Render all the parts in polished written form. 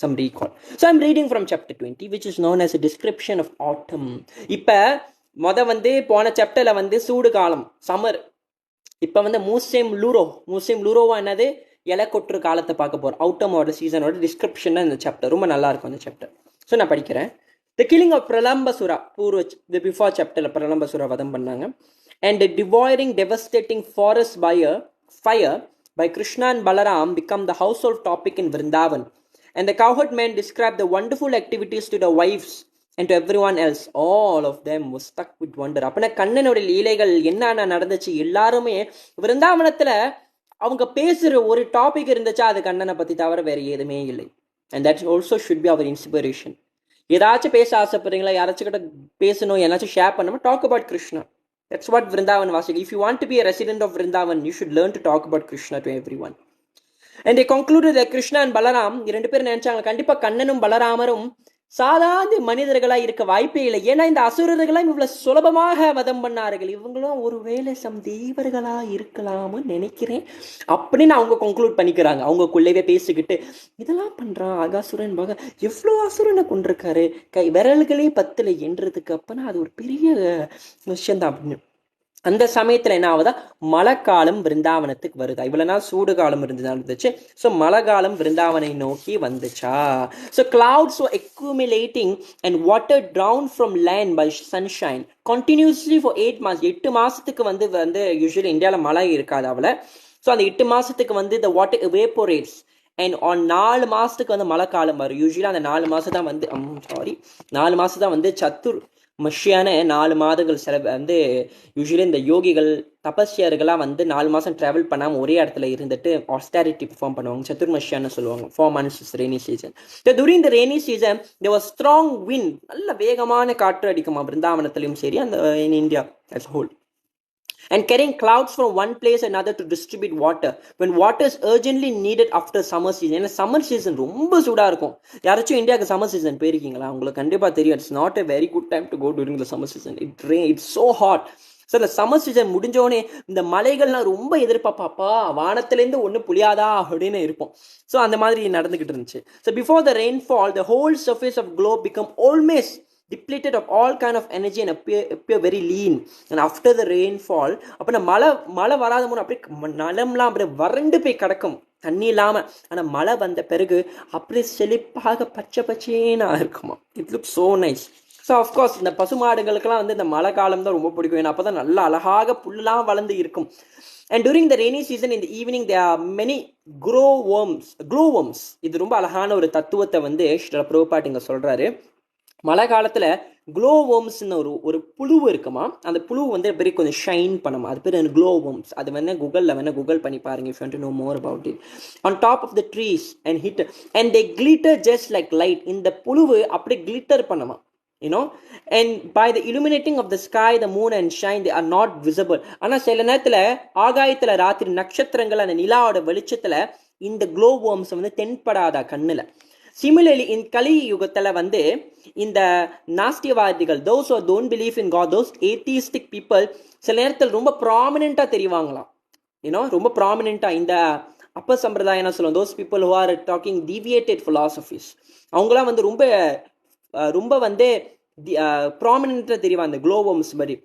some recall. So I'm reading from chapter 20, which is known as a description of autumn. இப்போ வந்து போன சாப்டர்ல வந்து சூடு காலம், சம்மர். இப்போ வந்து மூசேம் லூரோவா என்னது, இலை கொட்டுற காலத்தை பார்க்க போகிறோம். அவுட்டமோட சீசனோட டிஸ்கிரிப்ஷன் இந்த சாப்டர் ரொம்ப நல்லா இருக்கும் அந்த சாப்டர். ஸோ நான் படிக்கிறேன். The killing of Pralambasura, the before சாப்டரில் பிரலம்பசுரா வதம் பண்ணாங்க. And devouring devastating forest by a fire by Krishna and Balaram become the household topic in Vrindavan. And the cowherd men describe the wonderful activities to the wives and to everyone else. All of them was stuck with wonder. அப்பனா கண்ணனுடைய லீலைகள் என்னென்ன நடந்துச்சு எல்லாருமே விருந்தாவனத்தில் அவங்க பேசுகிற ஒரு topic இருந்துச்சா அது கண்ணனை பற்றி தவிர வேறு எதுவுமே இல்லை. And that also should be our inspiration. ஏதாச்சும் பேச ஆசைப்படுறீங்களா, யாராச்சும் கிட்ட பேசணும், ஏதாச்சும் ஷேர் பண்ணணும், talk about Krishna. That's what Vrindavan was like. If you want to be a resident of Vrindavan, you should learn to talk about Krishna to everyone. And they concluded that Krishna and Balaram, இரண்டு பேரும் நினைச்சாங்க கண்டிப்பா கண்ணனும் பலராமரும் சாதாரண மனிதர்களா இருக்க வாய்ப்பே இல்லை. ஏன்னா இந்த அசுரர்களாம் இவ்வளவு சுலபமாக வதம் பண்ணார்கள். இவங்களும் ஒருவேளை சம் தேவர்களா இருக்கலாம்னு நினைக்கிறேன் அப்படின்னு அவங்க கன்க்ளூட் பண்ணிக்கிறாங்க. அவங்களுக்குள்ளவே பேசிக்கிட்டு இதெல்லாம் பண்றான் அகாசுரன் பாக எவ்வளோ அசுரனை கொண்டிருக்காரு, விரல்களே பத்துல என்றதுக்கு அப்பனா அது ஒரு பெரிய விஷயம்தான் அப்படின்னு. அந்த சமயத்தில் என்ன ஆகுதா, மழை காலம் விருந்தாவனத்துக்கு வருதா. இவ்வளோ நாள் சூடு காலம் இருந்துச்சு. ஸோ மழை காலம் விருந்தாவனை நோக்கி வந்துச்சா. So clouds were accumulating and water drowned from land by sunshine continuously for 8 months. 8 மாதத்துக்கு வந்து யூஸ்வலி இந்தியாவில் மழை இருக்காது அவ்வளோ. ஸோ அந்த 8 மாதத்துக்கு வந்து the water evaporates. And on 4 மாதத்துக்கு வந்து மழை காலம் வரும். யூஸ்வலி அந்த 4 மாதம் தான் வந்து 4 மாதம் தான் வந்து சத்துர் மஷியான 4 மாதங்கள் வந்து யூஸ்வலி இந்த யோகிகள் தபஸ்யர்களாக வந்து 4 மாதம் ட்ராவல் பண்ணாமல் ஒரே இடத்துல இருந்துட்டு ஆஸ்டாரிட்டி பெர்ஃபார்ம் பண்ணுவாங்க. சத்துர்மஷியான்னு சொல்லுவாங்க. 4 months rainy season. During the rainy season there was strong wind. நல்ல வேகமான காற்று அடிக்குமா பிருந்தாவனத்திலையும் சரி, அந்த in India as a whole. And carrying clouds from one place another to distribute water when water is urgently needed after summer season. ஏன்னா summer season ரொம்ப சூடாக இருக்கும். யாராச்சும் இந்தியாவுக்கு சம்மர் சீசன் போயிருக்கீங்களா? உங்களுக்கு கண்டிப்பாக தெரியும். It's not a very good time to go during the summer season. It's so hot. So இந்த சம்மர் சீசன் முடிஞ்சோடனே இந்த மலைகள்லாம் ரொம்ப எதிர்பார்ப்பாப்பா வானத்திலேருந்து ஒன்று புளியாதா அப்படின்னு இருப்போம். ஸோ அந்த மாதிரி நடந்துக்கிட்டு இருந்துச்சு. So before the rainfall the whole surface of globe become almost depleted of all kind of energy and appear very lean. And after the rainfall, அப்போ மழை வராத முன் அப்படியே நிலம்லாம் அப்படியே வறண்டு போய் கிடக்கும் தண்ணி இல்லாமல். ஆனால் மழை வந்த பிறகு அப்படியே செழிப்பாக பச்சை பச்சேன்னு இருக்குமா. It look so nice. So of course இந்த பசுமாடுகளுக்கெல்லாம் வந்து இந்த மழை காலம் தான் ரொம்ப பிடிக்கும். ஏன்னா அப்போ தான் நல்லா அழகாக புல்லாம் வளர்ந்து இருக்கும். And during the rainy season in the evening there are many glowworms. இது ரொம்ப அழகான ஒரு தத்துவத்தை வந்து ஸ்ரீல பிரபுபாட் இங்கே சொல்கிறாரு. மழை காலத்தில் க்ளோவர்ம்ஸ்னு ஒரு புழு இருக்குமா. அந்த புழு வந்து பெரிய கொஞ்சம் ஷைன் பண்ணுமா. அது பேர் க்ளோவர்ம்ஸ். அது வந்து கூகுள் பண்ணி பாருங்க if you want to know more about it. On top of the trees and hit and they glitter just like light. இந்த புழுவு அப்படி கிளிட்டர் பண்ணுமா, and by the illuminating of the sky the moon and shine they are not visible. ஆனால் சில நேரத்தில் ஆகாயத்தில் ராத்திரி நட்சத்திரங்கள் அந்த நிலாவோட வெளிச்சத்தில் இந்த க்ளோவர்ம்ஸ் வந்து தென்படாதா கண்ணில். Similarly, in Kali யுகத்தில் வந்து இந்த நாஸ்தியவாதிகள், those who don't believe in God, those atheistic people, சில நேரத்தில் ரொம்ப ப்ராமினெண்ட்டாக தெரிவாங்களாம். ரொம்ப ப்ராமினெண்ட்டாக இந்த அப்ப சம்பிரதாயம் சொல்லுவோம். those people who are talking deviated philosophies, அவங்களாம் வந்து ரொம்ப வந்து ப்ராமினெண்ட்டாக தெரிவாங்க அந்த க்ளோவர்ம்ஸ் படி.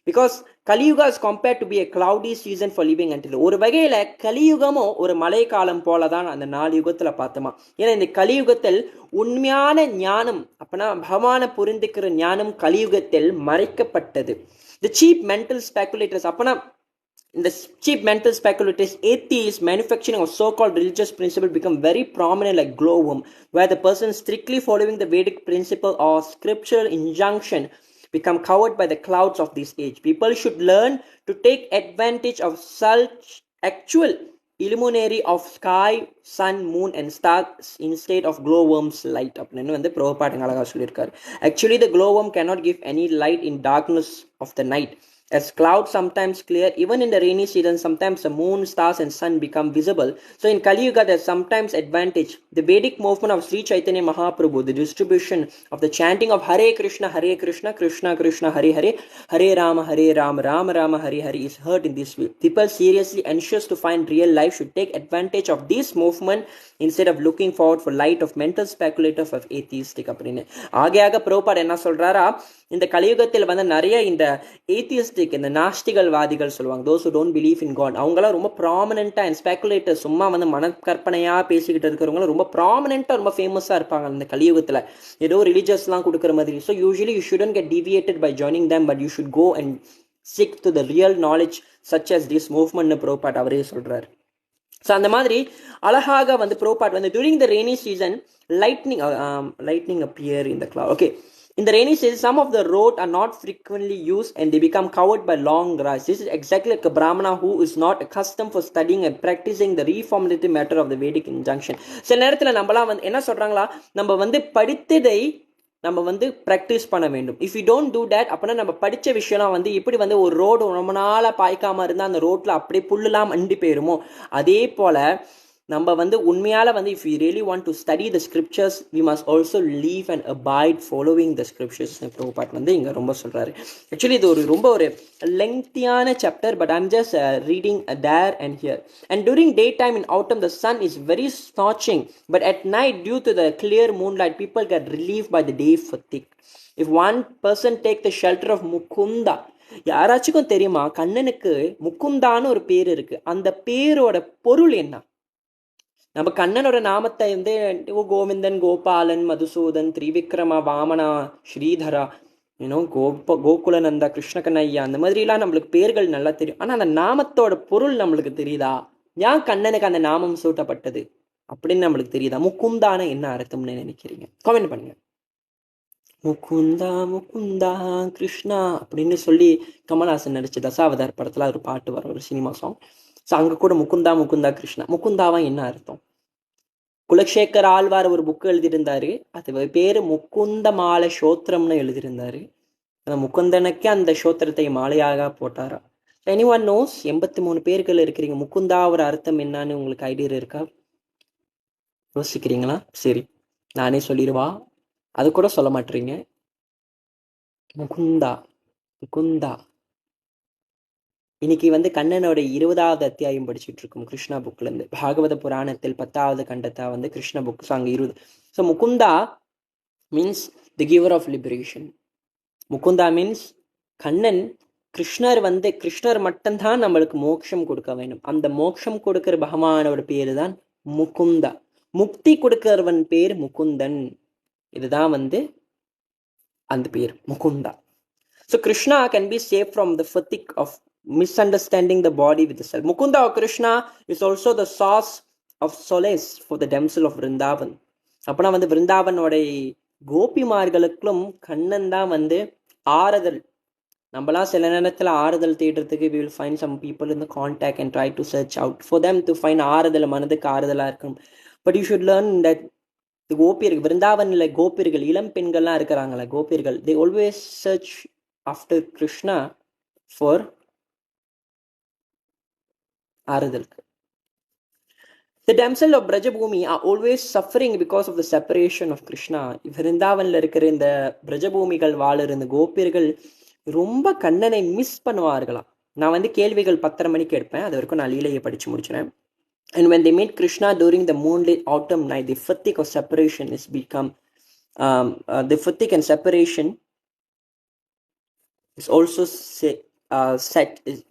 Because Kaliyuga is compared to be a cloudy season for living until. ஒரு வகையில் கலியுகமும் ஒரு மழை காலம் போல தான் அந்த 4 யுகத்தில் பார்த்தோமா. ஏன்னா இந்த கலியுகத்தில் உண்மையான ஞானம், அப்பனா பகவானை புரிந்துக்கிற ஞானம் கலியுகத்தில் மறைக்கப்பட்டது. த சீப் மென்டல் ஸ்பெகுலேட்டர்ஸ், அப்பனா இந்த cheap mental speculators, atheists, manufacturing of so-called religious principle become very prominent like glowworm, where the person strictly following the Vedic principle or scriptural injunction become covered by the clouds of this age. People should learn to take advantage of such actual illuminary of sky, sun, moon and stars instead of glowworms light. அப்படின்னு வந்து பிரபுபாட் அழகாக சொல்லியிருக்காரு. Actually the glowworm cannot give any light in darkness of the night. As clouds sometimes clear, even in the rainy season, sometimes the moon, stars and sun become visible. So in Kali Yuga, there's sometimes advantage. The Vedic movement of Sri Chaitanya Mahaprabhu, the distribution of the chanting of Hare Krishna, Krishna Krishna, Hare Hare, Hare Rama, Rama Rama, Hare Hare is heard in this way. People seriously anxious to find real life should take advantage of this movement instead of looking forward for light of mental speculative of atheistic அப்படின்னு ஆக புரோபாட் என்ன சொல்றாரா, இந்த கலியுகத்தில் வந்து நிறைய இந்த ஏத்தியஸ்டிக், இந்த நாஸ்திகள்வாதிகள் சொல்லுவாங்க, those who don't believe in God, அவங்களாம் ரொம்ப ப்ராமினென்ட்டாக அண்ட் ஸ்பெகுலேட்டர், சும்மா வந்து மனக்கற்பனையாக பேசிக்கிட்டு இருக்கிறவங்களும் ரொம்ப ப்ராமினென்ட்டாக ரொம்ப ஃபேமஸாக இருப்பாங்க இந்த கலியுகத்தில், ஏதோ ரிலீஜியஸ்லாம் கொடுக்குற மாதிரி. So usually you shouldn't get deviated by joining them, but you should go and seek to the real knowledge such as this மூவ்மெண்ட்னு புரோபாட் அவரே சொல்கிறார். ஸோ அந்த மாதிரி அழகாக வந்து புரோபாட் வந்து during the rainy season lightning appear in the cloud. Okay, in the rainy season some of the road are not frequently used and they become covered by long grass. This is exactly like a brahmana who is not accustomed for studying and practicing the reformative matter of the Vedic injunction. சில நேரத்தில் நம்மளாம் வந்து என்ன சொல்கிறாங்களா, நம்ம வந்து படித்ததை நம்ம வந்து ப்ராக்டிஸ் பண்ண வேண்டும். If you don't do that, அப்படின்னா நம்ம படித்த விஷயம்லாம் வந்து இப்படி வந்து ஒரு ரோடு ரொம்ப நாளாக பாய்க்காமல் இருந்தால் அந்த ரோட்டில் அப்படியே புல்லுலாம் அண்டி போயிருமோ, அதே போல் நம்ம வந்து உண்மையால் வந்து if you really want to study the scriptures we must also leave and avoid following the scriptures. Prabhupad வந்து இங்கே ரொம்ப சொல்கிறாரு. ஆக்சுவலி இது ரொம்ப ஒரு லெங்க்தியான chapter, but I'm just reading there and here. And during daytime in autumn the sun is very scorching, but at night due to the clear moonlight people get relieved by the day fatigue. If one person take the shelter of Mukunda, யாராச்சுக்கும் தெரியுமா கண்ணனுக்கு முக்குந்தான்னு ஒரு பேர் இருக்கு, அந்த பேரோட பொருள் என்ன? நம்ம கண்ணனோட நாமத்தை வந்து கோவிந்தன், கோபாலன், மதுசூதன், திரிவிக்ரமா, வாமனா, ஸ்ரீதரா, கோகுலநந்தா, கிருஷ்ணகண்ணையா, அந்த மாதிரிலாம் நம்மளுக்கு பேர்கள் நல்லா தெரியும். ஆனால் அந்த நாமத்தோட பொருள் நம்மளுக்கு தெரியுதா? ஏன் கண்ணனுக்கு அந்த நாமம் சூட்டப்பட்டது அப்படின்னு நம்மளுக்கு தெரியுதா? முக்குந்தான என்ன அர்த்தம்னு நினைக்கிறீங்க? கமெண்ட் பண்ணுங்க. முகுந்தா முகுந்தா கிருஷ்ணா அப்படின்னு சொல்லி கமல்ஹாசன் நடிச்ச தசாவதார் படத்துல ஒரு பாட்டு வரும், ஒரு சினிமா சாங். ஸோ அங்கே கூட முகுந்தா முகுந்தா கிருஷ்ணா, முகுந்தாவா என்ன அர்த்தம்? குலசேகர் ஆழ்வார் ஒரு புக்கு எழுதியிருந்தாரு, அது பேரு முகுந்த மாலை சோத்திரம்னு எழுதியிருந்தாரு. அந்த முகுந்தனுக்கே அந்த சோத்திரத்தை மாலையாக போட்டாரா? Any one knows? 83 பேர்கள் இருக்கிறீங்க, முகுந்தா ஒரு அர்த்தம் என்னன்னு உங்களுக்கு ஐடியா இருக்கா? யோசிக்கிறீங்களா? சரி, நானே சொல்லிடுவா, அது கூட சொல்ல மாட்டீங்க. முகுந்தா முகுந்தா. இன்னைக்கு வந்து கண்ணனோட 20வது அத்தியாயம் படிச்சுட்டு இருக்கோம் கிருஷ்ணா புக்ல இருந்து. பாகவத புராணத்தில் 10வது கண்டத்தா வந்து கிருஷ்ண புக். ஸோ அங்கே 20. So Mukunda means the giver of liberation. Mukunda means Kannan, Krishnar மட்டும்தான் நம்மளுக்கு மோட்சம் கொடுக்க வேண்டும். அந்த மோட்சம் கொடுக்கிற பகவானோட பேரு தான் முகுந்தா. முக்தி கொடுக்கிறவன் பேர் முகுந்தன். இதுதான் வந்து அந்த பேர் Mukunda. So Krishna can be saved from the fatigue of misunderstanding the body with the self. Mukunda or Krishna is also the source of solace for the damsel of Vrindavan. அப்பனா வந்து விருந்தாவனோட கோபிமார்களுக்கும் கண்ணன் தான் வந்து ஆறுதல். நம்மளாம் சில நேரத்தில் ஆறுதல் தேடுறதுக்கு we will find some people in the contact and try to search out for them to find ஆறுதல், மனதுக்கு ஆறுதலா இருக்கும். But you should learn that the கோபியர்கள், விருந்தாவனில் கோபியர்கள், இளம் பெண்கள்லாம் இருக்கிறாங்களே கோபியர்கள், they always search after Krishna for ஆறுதலுக்கு. The damsel of Brajabhumi are always suffering because of the separation of Krishna. விருந்தாவனில் இருக்கிற இந்த பிரஜபூமிகள் வாழற இந்த கோபியர்கள் ரொம்ப கண்ணனை மிஸ் பண்ணுவார்களாம். நான் வந்து கேள்விகள் 10:30 மணிக்கு எடுப்பேன், அது வரைக்கும் நான் லீலையை படிச்சு முடிச்சினேன். And when they meet Krishna during the moonlit autumn night, the fatigue of separation is become the fatigue and separation is also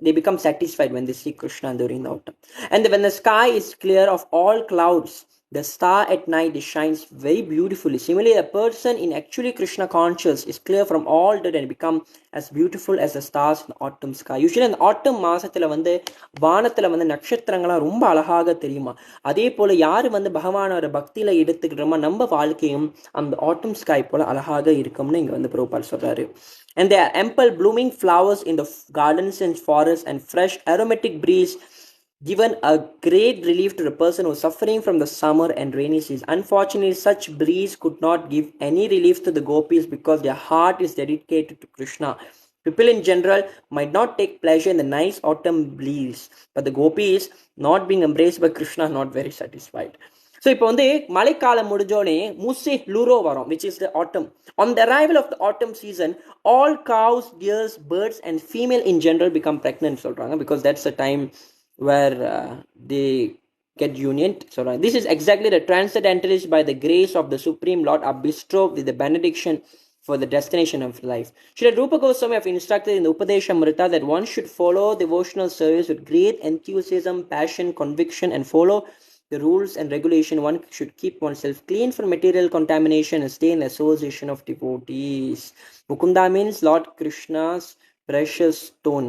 they become satisfied when they see Krishna during the autumn. And when the sky is clear of all clouds, the star at night shines very beautifully. Similarly, a person in actually Krishna conscious is clear from all dirt and become as beautiful as the stars in the autumn sky. Usually in the autumn மாசத்துல வந்து வானத்துல வந்து நட்சத்திரங்கள்லாம் ரொம்ப அழகாக தெரியுமா. அதே போல யாரு வந்து பகவானோட பக்தியில எடுத்துக்கிறோமா நம்ம வாழ்க்கையும் அந்த autumn sky போல அழகாக இருக்கும்னு இங்க வந்து பிரபுபால் சொல்றாரு. And there are ample blooming flowers in the gardens and forests, and fresh aromatic breeze given a great relief to the person who is suffering from the summer and rainy season. Unfortunately, such breeze could not give any relief to the gopis because their heart is dedicated to Krishna. People in general might not take pleasure in the nice autumn breeze, but the gopis not being embraced by Krishna are not very satisfied. So இப்போ வந்து மழைக்காலம் முடிஞ்சோடனே மூசே லூரோ வரும், which is the autumn. On the arrival of the autumn season all cows, deers, birds and female in general become pregnant சொல்றாங்க, because that's the time where they get union. So this is exactly the transcendentalist by the grace of the Supreme Lord are bestowed with the benediction for the destination of life. Srila Rupa Goswami have instructed in the Upadeshamrita that one should follow devotional service with great enthusiasm, passion, conviction, and follow the rules and regulation. One should keep oneself clean from material contamination and stay in association of devotees. Mukunda means Lord Krishna's precious stone.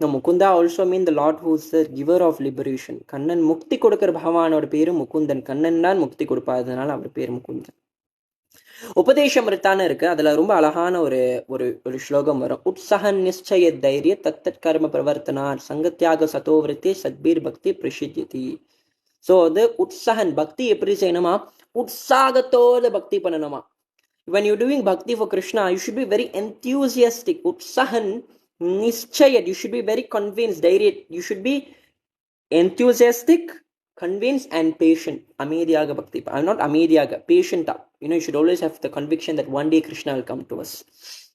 Now Mukunda also means the Lord who is the giver of liberation. Kannan mukti kodukar bhavanோட பேரு முகுந்தன். கண்ணன் தான் முக்தி கொடுப்பாதனால அவர் பேர் முகுந்தன். உபதேசமிருத்தான்னு இருக்கு, அதுல ரொம்ப அழகான ஒரு ஒரு ஒரு ஸ்லோகம் வரும். உற்சகன் நிச்சய தைரிய தத்தத் கர்ம பிரவர்த்தனார் சங்கத்தியாக சதோவிருத்தி சத்பீர் பக்தி பிரசித்தி. ஸோ அது உற்சகன், பக்தி எப்படி செய்யணுமா, உற்சாகத்தோட பக்தி பண்ணணுமா. when you're doing bhakti for Krishna, you should be very enthusiastic. Utsahan nischayat, you should be very convinced, direct. You should be enthusiastic, convinced and patient. Amedyaga bhakti. I'm not amedyaga, patient. You should always have the conviction that one day Krishna will come to us.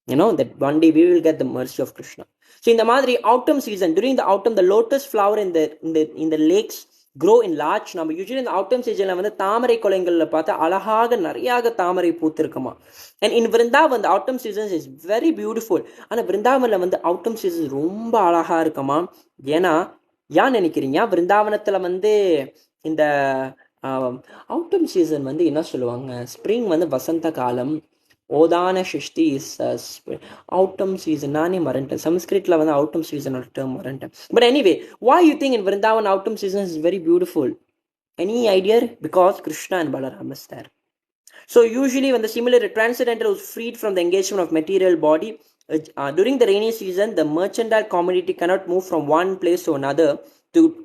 That one day we will get the mercy of Krishna. So in the madri autumn season, during the autumn, the lotus flower in the lakes grow in large number. Usually in the autumn season வந்து தாமரை கொலைங்கள்ல பார்த்தா அழகாக நிறையாக தாமரை பூத்திருக்குமா. And in Vrindavan the autumn season is very beautiful. ஆனா விருந்தாவன்ல வந்து autumn season ரொம்ப அழகா இருக்குமா. ஏன்னா ஏன் நினைக்கிறீங்க, விருந்தாவனத்துல வந்து இந்த autumn season வந்து என்ன சொல்லுவாங்க, ஸ்ப்ரிங் வந்து வசந்த காலம், ஓதான சிஷ்டி இஸ் autumn season. நானே மறந்துட்டேன், சம்ஸ்கிருத்ல வந்து autumn season ஒரு term மறந்துட்டேன். But anyway, why you think in Vrindavan autumn season is very beautiful? Any idea? Because Krishna and Balaram is there. So usually when the similar transcendental was freed from the engagement of material body, during the rainy season the mercantile community cannot move from one place to another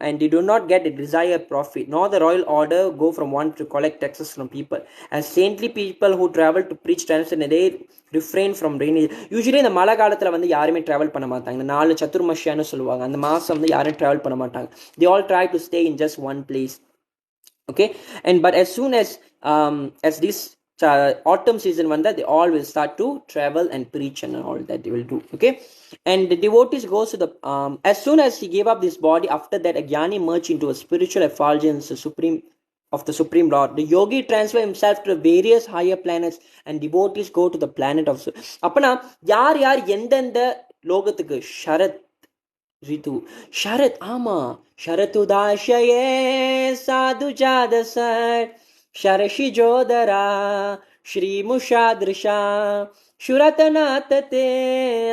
and they do not get a desired profit, nor the royal order go from one to collect taxes from people. As saintly people who travel to preach transcendence, they refrain from rainy. Usually இந்த மழை காலத்துல வந்து யாருமே travel பண்ண மாட்டாங்க. இந்த 4 சத்துர்மஷ்யான்னு சொல்லுவாங்க, அந்த மாசம் வந்து யாரும் டிராவல் பண்ண மாட்டாங்க. They all try to stay in just one place. Okay, but as soon as this autumn season vanda, they all will start to travel and preach and all that they will do. Okay, and the devotees goes to the as soon as he gave up this body, after that a jnani merged into a spiritual effulgence of the Supreme Lord. The yogi transfer himself to various higher planets and devotees go to the planet of அப்பனா யார் எந்தெந்த லோகத்துக்கு, ஷரத் ரிது, ஷரத், ஆமா, ஷரத்துதாஷயே சாது ஜாதசர் ಶರಶಿ ಜೋದರ ಶ್ರೀಮುಷಾದೃಶ ಶುರತನಾತತೆ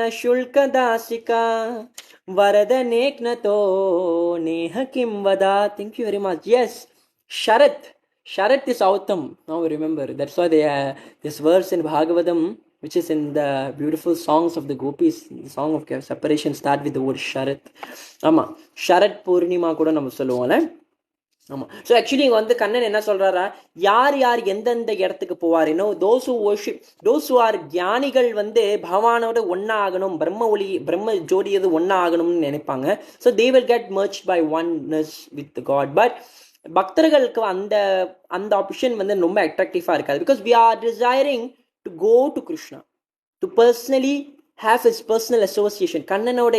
ಅಶುಲ್ಕ ದಾಸಿಕ ವರದ ನೇಕ್ನತೋ ನೇಹ ಕಿಂ ವದ. Thank you very much. Yes, Sharat is autumn. Now remember, that's why this verse in Bhagavatam, which is in the beautiful songs of the gopis, the song of separation, start with the word Sharat. ஆமா, Sharat Purnima கூட நம்ம சொல்லுவோம்ல. ஆமாம். So actually இங்கே வந்து கண்ணன் என்ன சொல்கிறாரா, யார் எந்தெந்த இடத்துக்கு போவார், those who worship, those who are ஞானிகள் வந்து பகவானோட ஒன்றா ஆகணும், பிரம்ம ஜோடியது ஒன்றா ஆகணும்னு நினைப்பாங்க. So they will get merged by oneness with God. But பக்தர்களுக்கு அந்த ஆப்ஷன் வந்து ரொம்ப அட்ராக்டிவாக இருக்காது. Because we are desiring to go to Krishna, to personally have his personal association. கண்ணனோட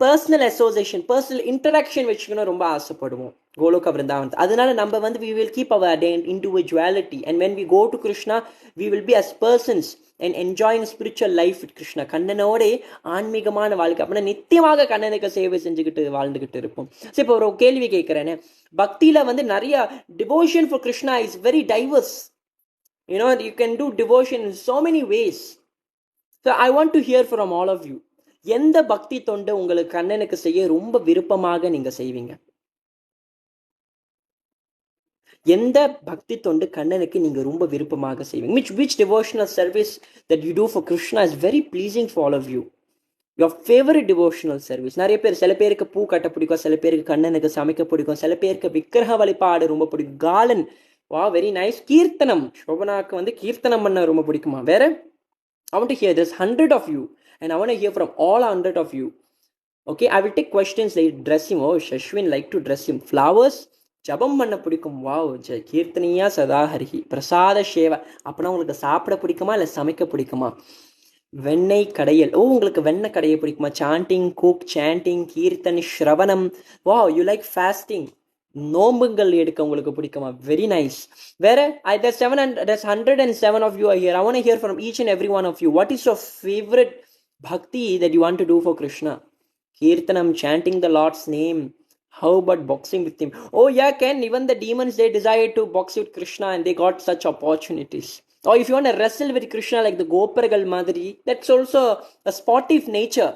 பர்சனல் அசோசியேஷன், பர்சனல் இன்டராக்ஷன் வச்சுக்கணும் ரொம்ப ஆசைப்படுவோம் கோலோக விருந்தாவனத்தை. அதனால நம்ம வந்து we will keep our individuality, and when we go to Krishna we will be as persons and enjoying spiritual life with Krishna. கண்ணனோட ஆன்மீகமான வாழ்க்கை, அப்படின்னா நித்தியமாக கண்ணனுக்கு சேவை செஞ்சுக்கிட்டு வாழ்ந்துகிட்டு இருப்போம். ஸோ இப்போ ஒரு கேள்வி கேட்குறேன்னு, பக்தியில வந்து நிறைய devotion for Krishna is very divorce. you can do devotion in so many ways. So I want to hear from all of you, எந்த பக்தி தொண்டு உங்களுக்கு கண்ணனுக்கு செய்ய ரொம்ப விருப்பமாக நீங்க செய்வீங்க? எந்த பக்தி தொண்டு கண்ணனுக்கு நீங்க ரொம்ப விருப்பமாக செய்வீங்க? which devotional service that you do for Krishna is very pleasing for all of you? your favorite devotional service. நிறைய பேர், சில பேருக்கு பூ கட்ட பிடிக்கும், சில பேருக்கு கண்ணனுக்கு சமைக்க பிடிக்கும், சில பேருக்கு விக்கிரக வழிபாடு ரொம்ப பிடிக்கும். காலன், வா, வெரி நைஸ். கீர்த்தனம், சோபனாக்கு வந்து கீர்த்தனம் பண்ண ரொம்ப பிடிக்குமா? வேற I want to hear. There's 100 of you, and I want to hear from all 100 of you. Okay, I will take questions like dress him. Oh, Shashwin like to dress him. Flowers. ஜபம் பண்ண பிடிக்கும். Wow, கீர்த்தனியா சதாஹரிஹி. பிரசாத சேவை. அப்படின்னா உங்களுக்கு சாப்பிட பிடிக்குமா இல்லை சமைக்க பிடிக்குமா? வெண்ணெய் கடையல். ஓ, உங்களுக்கு வெண்ணெய் கடையை பிடிக்குமா? சாண்டிங், குக், சாண்டிங், கீர்த்தன், ஸ்ரவணம். Wow, you like fasting. நோம்புங்கள் எடுக்க உங்களுக்கு பிடிக்குமா? Very nice. வேற there's 107 of you are here. I want to hear from each and every one of you. What is your favorite bhakti that you want to do for Krishna? Kirtanam, chanting the Lord's name. How about boxing with him? Oh yeah, Ken, even the demons, they desired to box with Krishna and they got such opportunities. Or if you want to wrestle with Krishna like the Goparagal Madri, that's also a sportive nature.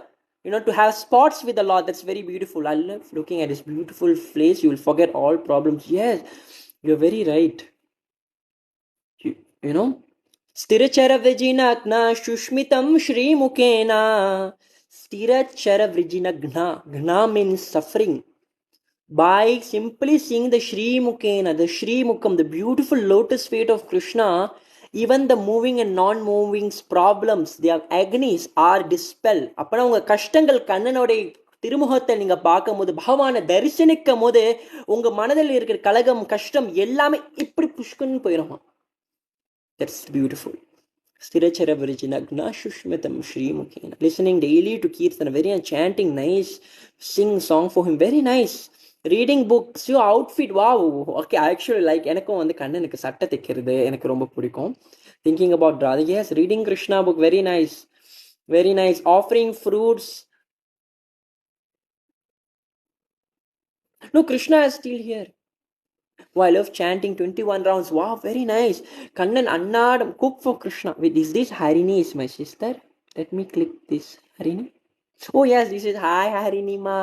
You know, to have sports with the Lord, that's very beautiful. I love looking at his beautiful face. You will forget all problems. Yes, you're very right. You know, Stirachara Vijinagna Shushmitam Shri Mukena. Stirachara Vijinagna. Gna means suffering. By simply seeing the Shri Mukena, the Shri Mukam, the beautiful lotus feet of Krishna, even the moving and non-moving problems, their agonies are dispelled. அப்பனா உங்க கஷ்டங்கள் கண்ணனோட திருமுகத்தை நீங்க பார்க்கும்போது, பகவானை தரிசனிக்கும் போது உங்க மனதில் இருக்கிற கலகம், கஷ்டம் எல்லாமே இப்படி புஷ்குன்னு போயிடுமா. That's beautiful. Stirachara Virjinagna Shushmitam Shri Mukena. Listening daily to Kirtana, very chanting, nice. Sing song for him, very nice. Reading books, your outfit, wow. Okay, I actually like, எனக்கும் வந்து கண்ணனுக்கு சட்டை தைக்கிறது எனக்கு ரொம்ப பிடிக்கும். Thinking about Radha, yes, reading Krishna book, very nice. Very nice. Offering fruits. No, Krishna is still here. Oh, I love chanting 21 rounds. Wow, very nice. Kannan Annadam, cook for Krishna. Wait, is this Harini is my sister? Let me click this. Harini? Oh yes, this is hi Harini ma.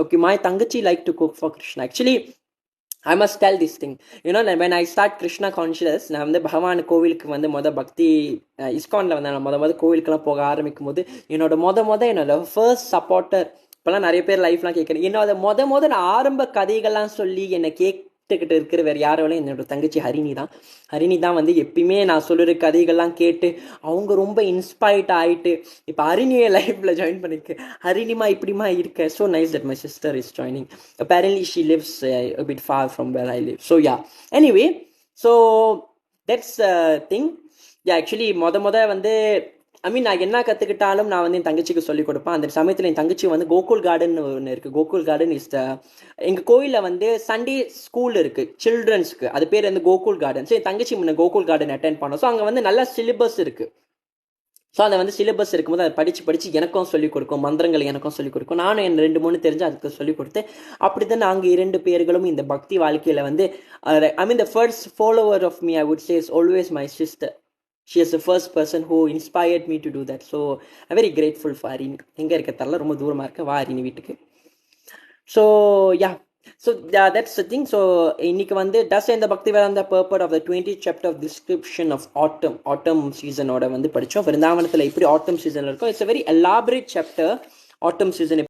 Okay, my Tangachi like to cook for Krishna. Actually, I must tell this thing. You know, when I start Krishna conscious, நான் வந்து பகவான் கோவிலுக்கு வந்து பக்தி இஸ்கான்ல வந்து நான் முத கோவிலுக்கெல்லாம் போக ஆரம்பிக்கும் போது என்னோட ஃபர்ஸ்ட் சப்போர்ட்டர், இப்போல்லாம் நிறைய பேர் லைஃப்லாம் கேட்குறேன், என்னோட நான் ஆரம்ப கதைகள்லாம் சொல்லி என்னை கேட்டுக்கிட்டு இருக்கிற வேறு யாரோட என்னோட தங்கச்சி ஹரிணி தான் வந்து எப்பயுமே நான் சொல்லுற கதைகள்லாம் கேட்டு அவங்க ரொம்ப இன்ஸ்பைர்ட் ஆகிட்டு இப்போ ஹரிணியை லைஃப்பில் ஜாயின் பண்ணிருக்கு. ஹரிணிமா இப்படிமா இருக்க. So nice that my sister is joining. Apparently she lives a bit far from where I live. So yeah, anyway, so that's thing. Yeah, actually மொத வந்து நான் என்ன கற்றுக்கிட்டாலும் நான் வந்து என் தங்கச்சிக்கு சொல்லிக் கொடுப்பேன். அந்த சமயத்தில் என் தங்கச்சி வந்து கோகுல் கார்டன் ஒன்று இருக்குது. கோகுல் கார்டன் இஸ் எங்கள் கோயிலில் வந்து சண்டே ஸ்கூல் இருக்குது சில்ட்ரன்ஸ்க்கு, அது பேர் வந்து கோகுல் கார்டன். ஸோ என் தங்கச்சி முன்ன கோகுல் கார்டன் அட்டென்ட் பண்ணோம். ஸோ அங்கே வந்து நல்ல சிலபஸ் இருக்குது. ஸோ அதை வந்து சிலபஸ் இருக்கும்போது அதை படித்து எனக்கும் சொல்லிக் கொடுக்கும், மந்திரங்கள் எனக்கும் சொல்லிக் கொடுக்கும். நானும் என் 2-3 தெரிஞ்சு அதுக்கு சொல்லிக் கொடுத்து அப்படி தான் நாங்கள் 2 பேர்களும் இந்த பக்தி வாழ்க்கையில் வந்து the first follower of me, I would say, is always my sister. She is the first person who inspired me to do that. So I'm very grateful for Harini. எங்கே இருக்க தரல, ரொம்ப தூரமாக இருக்க, வா ஹரிணி வீட்டுக்கு. So yeah, so that's the thing. So இன்னைக்கு வந்து does end the Bhakti Vedanta purport of the 20th chapter of description of autumn season ஓட வந்து படித்தோம். விருந்தாவனத்தில் எப்படி autumn season இருக்கும். It's a very elaborate chapter, autumn season.